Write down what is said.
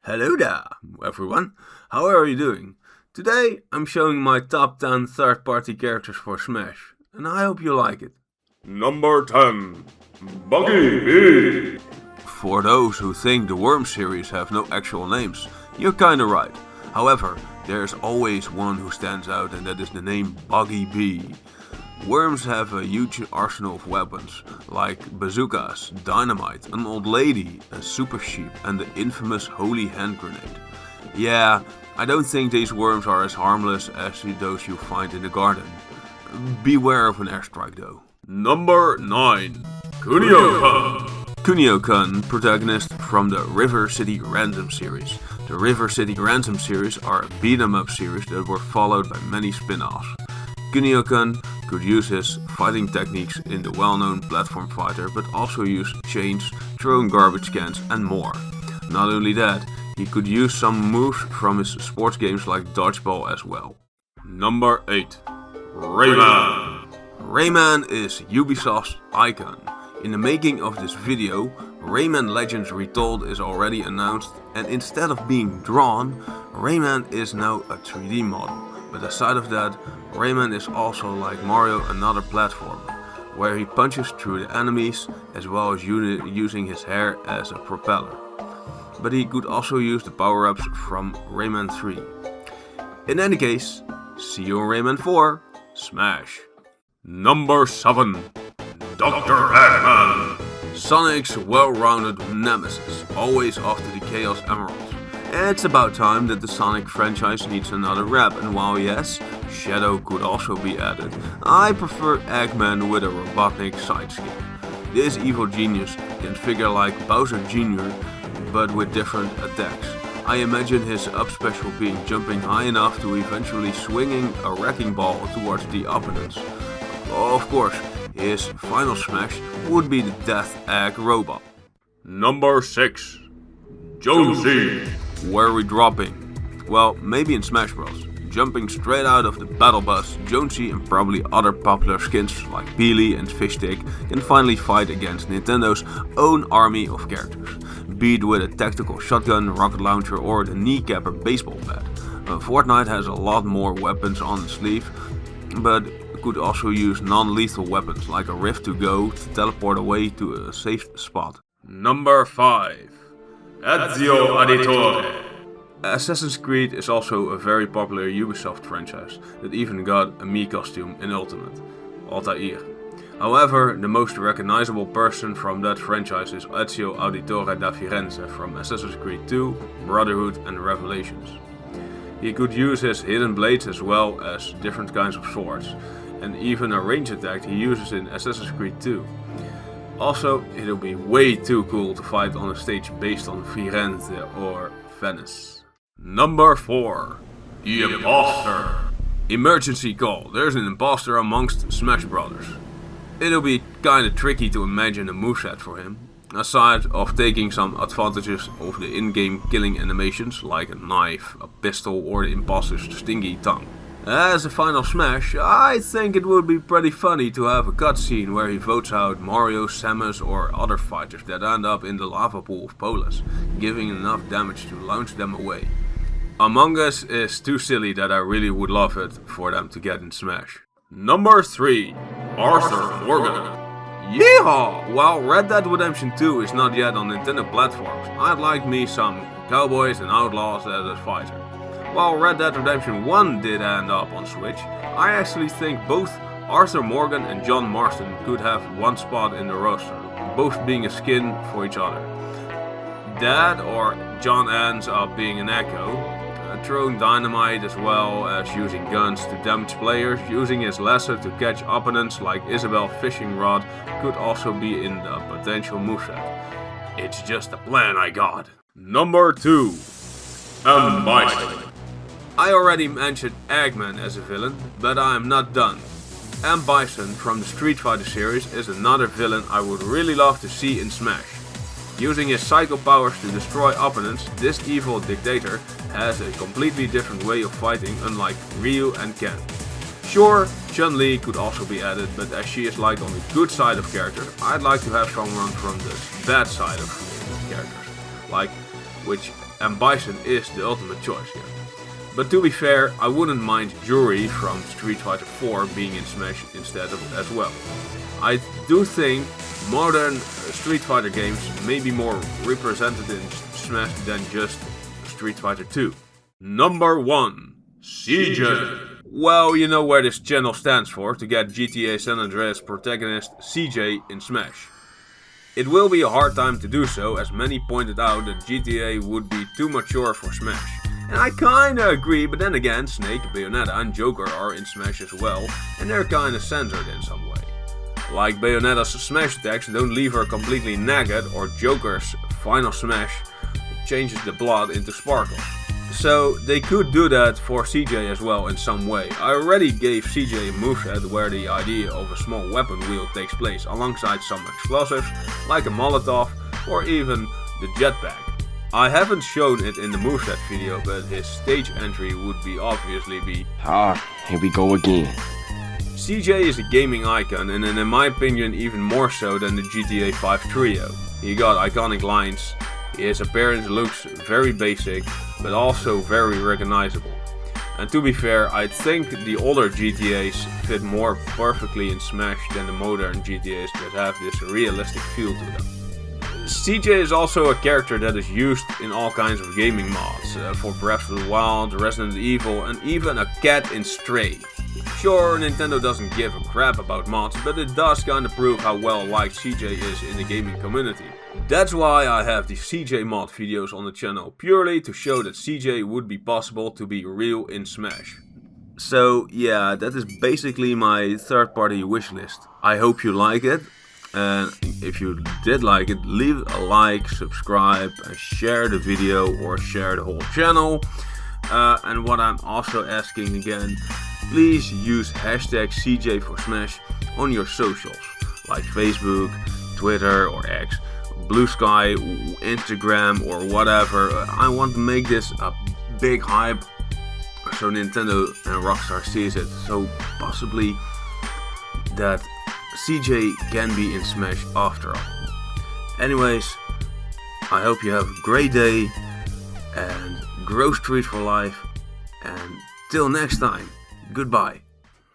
Hello there, everyone. How are you doing? Today I'm showing my top 10 third-party characters for Smash, and I hope you like it. Number 10. Buggy B. For those who think the Worm series have no actual names, you're kinda right. However, there's always one who stands out, and that is the name Buggy B. Worms have a huge arsenal of weapons, like bazookas, dynamite, an old lady, a super sheep, and the infamous holy hand grenade. Yeah, I don't think these worms are as harmless as those you find in the garden. Beware of an airstrike though. Number 9. Kunio-kun. Kunio-kun, protagonist from the River City Ransom series. The River City Ransom series are a beat-em-up series that were followed by many spin-offs. Kunio-kun could use his fighting techniques in the well-known platform fighter, but also use chains, throwing garbage cans and more. Not only that, he could use some moves from his sports games like dodgeball as well. Number 8. Rayman. Rayman is Ubisoft's icon. In the making of this video, Rayman Legends Retold is already announced, and instead of being drawn, Rayman is now a 3D model. But aside of that, Rayman is also like Mario, another platformer, where he punches through the enemies as well as using his hair as a propeller. But he could also use the power-ups from Rayman 3. In any case, see you in Rayman 4, Smash! Number 7. Dr. Eggman. Sonic's well-rounded nemesis, always after the Chaos Emeralds. It's about time that the Sonic franchise needs another rep, and while yes, Shadow could also be added, I prefer Eggman with a Robotnik side skin. This evil genius can figure like Bowser Jr., but with different attacks. I imagine his up special being jumping high enough to eventually swinging a wrecking ball towards the opponents. Of course, his final smash would be the Death Egg robot. Number 6. Jonesy. Where are we dropping? Well, maybe in Smash Bros. Jumping straight out of the battle bus, Jonesy and probably other popular skins like Peely and Fishstick can finally fight against Nintendo's own army of characters, be it with a tactical shotgun, rocket launcher or the kneecapper baseball bat. Fortnite has a lot more weapons on the sleeve, but could also use non-lethal weapons like a Rift to go to teleport away to a safe spot. Number 5. Ezio Auditore. Assassin's Creed is also a very popular Ubisoft franchise that even got a Mii costume in Ultimate, Altair. However, the most recognizable person from that franchise is Ezio Auditore da Firenze from Assassin's Creed 2, Brotherhood and Revelations. He could use his hidden blades as well as different kinds of swords, and even a range attack he uses in Assassin's Creed 2. Also, it'll be way too cool to fight on a stage based on Firenze or Venice. Number 4. The Imposter. Emergency call. There's an imposter amongst Smash Brothers. It'll be kinda tricky to imagine a moveset for him, aside of taking some advantages of the in-game killing animations like a knife, a pistol or the imposter's stingy tongue. As a final smash, I think it would be pretty funny to have a cutscene where he votes out Mario, Samus or other fighters that end up in the lava pool of Polus, giving enough damage to launch them away. Among Us is too silly that I really would love it for them to get in Smash. Number 3. Arthur Morgan. Yeehaw! While Red Dead Redemption 2 is not yet on Nintendo platforms, I'd like me some cowboys and outlaws as a fighter. While Red Dead Redemption 1 did end up on Switch, I actually think both Arthur Morgan and John Marston could have one spot in the roster, both being a skin for each other. That or John ends up being an Echo, throwing dynamite as well as using guns to damage players, using his lasso to catch opponents like Isabel Fishing Rod could also be in the potential moveset. It's just a plan I got. Number 2. Bison. I already mentioned Eggman as a villain, but I am not done. M. Bison from the Street Fighter series is another villain I would really love to see in Smash. Using his psycho powers to destroy opponents, this evil dictator has a completely different way of fighting unlike Ryu and Ken. Sure, Chun-Li could also be added, but as she is like on the good side of characters, I'd like to have someone from the bad side of characters, like which and Bison is the ultimate choice here. But to be fair, I wouldn't mind Jury from Street Fighter 4 being in Smash instead of as well. I do think modern Street Fighter games may be more represented in Smash than just Street Fighter 2. Number 1. CJ. Well, you know where this channel stands for, to get GTA San Andreas protagonist CJ in Smash. It will be a hard time to do so, as many pointed out that GTA would be too mature for Smash. And I kinda agree, but then again, Snake, Bayonetta and Joker are in Smash as well, and they're kinda censored in some way. Like Bayonetta's smash attacks don't leave her completely naked, or Joker's final smash changes the blood into sparkles. So they could do that for CJ as well in some way. I already gave CJ a moveset where the idea of a small weapon wheel takes place alongside some explosives like a Molotov or even the jetpack. I haven't shown it in the moveset video, but his stage entry would be obviously be here we go again. CJ is a gaming icon, and in my opinion even more so than the GTA 5 trio. He got iconic lines, his appearance looks very basic, but also very recognizable. And to be fair, I think the older GTAs fit more perfectly in Smash than the modern GTAs that have this realistic feel to them. CJ is also a character that is used in all kinds of gaming mods, for Breath of the Wild, Resident Evil, and even a cat in Stray. Sure, Nintendo doesn't give a crap about mods, but it does kinda prove how well liked CJ is in the gaming community. That's why I have the CJ mod videos on the channel, purely to show that CJ would be possible to be real in Smash. So yeah, that is basically my third party wishlist. I hope you like it. And if you did like it, leave a like, subscribe, and share the video or share the whole channel. And what I'm also asking again, please use hashtag CJforSmash on your socials, like Facebook, Twitter or X, Blue Sky, Instagram or whatever. I want to make this a big hype so Nintendo and Rockstar sees it. So possibly that CJ can be in Smash after all. Anyways, I hope you have a great day and grow Street for life, and till next time, goodbye.